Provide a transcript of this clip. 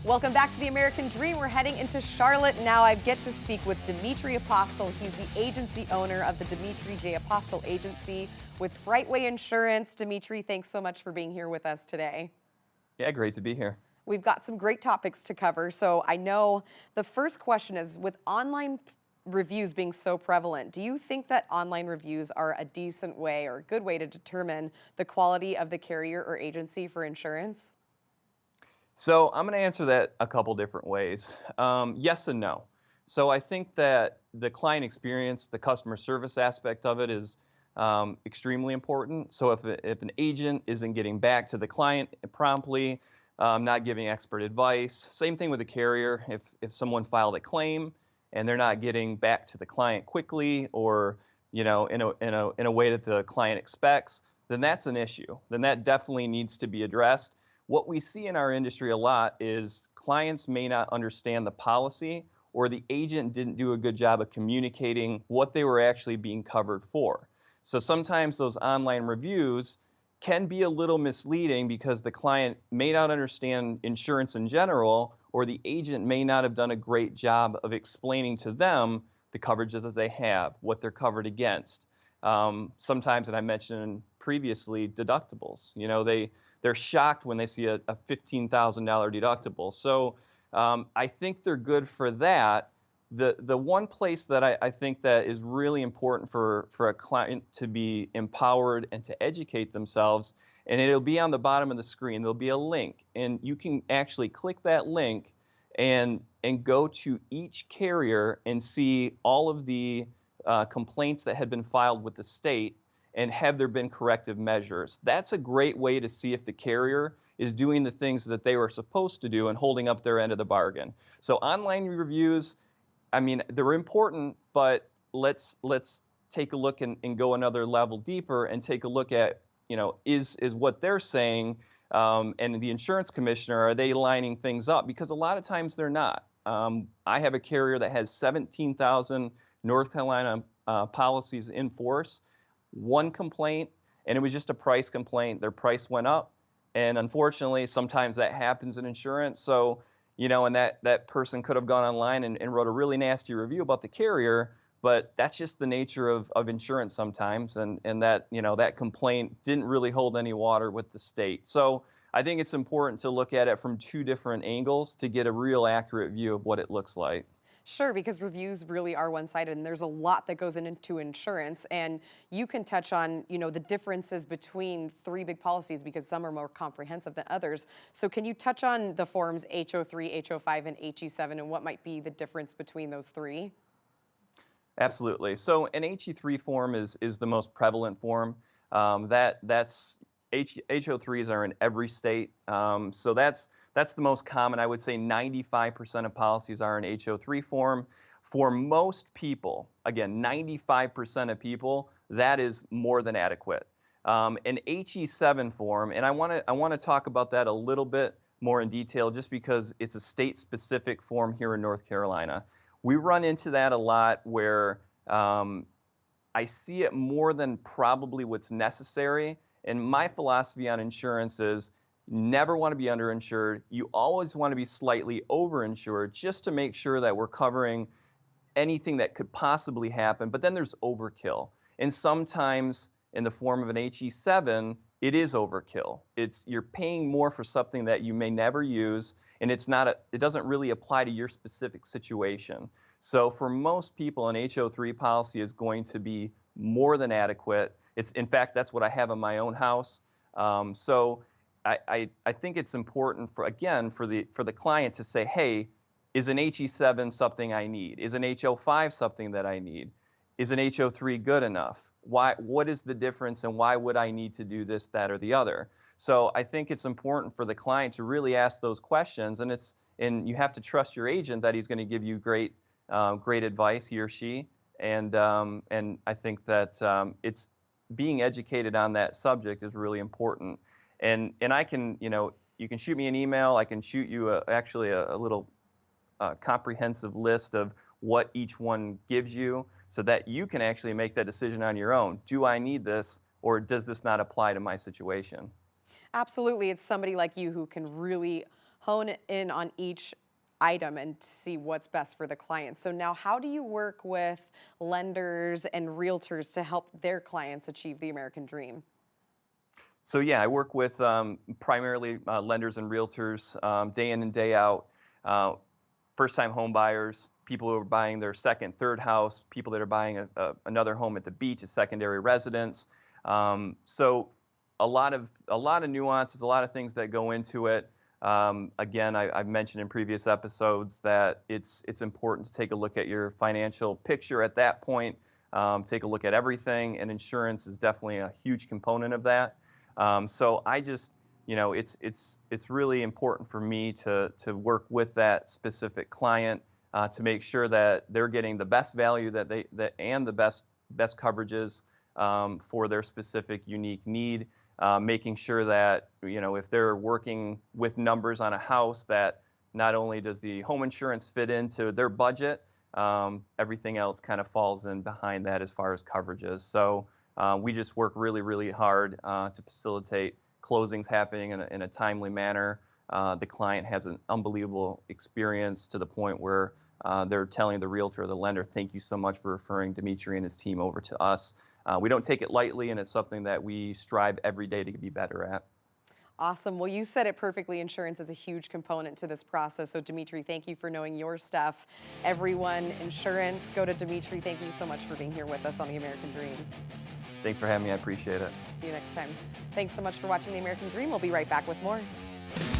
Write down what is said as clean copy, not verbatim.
Welcome back to the American Dream. We're heading into Charlotte now. I get to speak with Dimitri Apostle. He's the agency owner of the Dimitri J. Apostle Agency with Brightway Insurance. Dimitri, thanks so much for being here with us today. Yeah, great to be here. We've got some great topics to cover. So I know the first question is, with online reviews being so prevalent, do you think that online reviews are a decent way or a good way to determine the quality of the carrier or agency for insurance? So I'm going to answer that a couple different ways. Yes and no. So I think that the client experience, the customer service aspect of it is extremely important. So if an agent isn't getting back to the client promptly, not giving expert advice, same thing with the carrier. If someone filed a claim and they're not getting back to the client quickly or in a way that the client expects, then that's an issue. Then that definitely needs to be addressed. What we see in our industry a lot is clients may not understand the policy, or the agent didn't do a good job of communicating what they were actually being covered for. So sometimes those online reviews can be a little misleading because the client may not understand insurance in general, or the agent may not have done a great job of explaining to them the coverages that they have, what they're covered against. Sometimes, and I mentioned previously, deductibles. They're shocked when they see a $15,000 deductible. So I think they're good for that. The one place that I think that is really important for a client to be empowered and to educate themselves, and it'll be on the bottom of the screen. There'll be a link, and you can actually click that link and go to each carrier and see all of the complaints that had been filed with the state and have there been corrective measures. That's a great way to see if the carrier is doing the things that they were supposed to do and holding up their end of the bargain. So online reviews, I mean, they're important, but let's take a look and go another level deeper and take a look at, is what they're saying and the insurance commissioner, are they lining things up? Because a lot of times they're not. I have a carrier that has 17,000 North Carolina policies in force. One complaint, and it was just a price complaint. Their price went up, and unfortunately, sometimes that happens in insurance. So, and that person could have gone online and wrote a really nasty review about the carrier, but that's just the nature of insurance sometimes, and that that complaint didn't really hold any water with the state. So I think it's important to look at it from two different angles to get a real accurate view of what it looks like. Sure, because reviews really are one-sided, and there's a lot that goes into insurance. And you can touch on, the differences between three big policies because some are more comprehensive than others. So can you touch on the forms HO3, HO5, and HE7 and what might be the difference between those three? Absolutely. So an HE3 form is the most prevalent form. That's HO3s are in every state. So that's the most common. I would say 95% of policies are in HO3 form. For most people, again, 95% of people, that is more than adequate. An HE7 form, and I want to talk about that a little bit more in detail just because it's a state-specific form here in North Carolina. We run into that a lot where I see it more than probably what's necessary. And my philosophy on insurance is never want to be underinsured. You always want to be slightly overinsured just to make sure that we're covering anything that could possibly happen. But then there's overkill. And sometimes in the form of an HE7, it is overkill. You're paying more for something that you may never use, and it doesn't really apply to your specific situation. So for most people, an HO3 policy is going to be more than adequate. In fact, that's what I have in my own house. So I think it's important for the client to say, hey, is an HE7 something I need? Is an HO5 something that I need? Is an HO3 good enough? What is the difference, and why would I need to do this, that, or the other? So I think it's important for the client to really ask those questions, and you have to trust your agent that he's going to give you great advice, he or she. And I think that it's being educated on that subject is really important. And I can, you can shoot me an email. I can shoot you actually a little comprehensive list of what each one gives you so that you can actually make that decision on your own. Do I need this, or does this not apply to my situation? Absolutely. It's somebody like you who can really hone in on each item and see what's best for the client. So now how do you work with lenders and realtors to help their clients achieve the American dream? So yeah, I work with primarily lenders and realtors day in and day out. First-time home buyers, people who are buying their second, third house, people that are buying another home at the beach, a secondary residence. So a lot of nuances, a lot of things that go into it. Again, I've mentioned in previous episodes that it's important to take a look at your financial picture at that point. Take a look at everything, and insurance is definitely a huge component of that. So I just, it's really important for me to work with that specific client to make sure that they're getting the best value and the best coverages for their specific unique need. Making sure that if they're working with numbers on a house, that not only does the home insurance fit into their budget, everything else kind of falls in behind that as far as coverages. So we just work really, really hard to facilitate closings happening in a timely manner. The client has an unbelievable experience to the point where they're telling the realtor or the lender, "Thank you so much for referring Dimitri and his team over to us." We don't take it lightly, and it's something that we strive every day to be better at. Awesome. Well, you said it perfectly. Insurance is a huge component to this process. So, Dimitri, thank you for knowing your stuff. Everyone, insurance, go to Dimitri. Thank you so much for being here with us on The American Dream. Thanks for having me. I appreciate it. See you next time. Thanks so much for watching The American Dream. We'll be right back with more.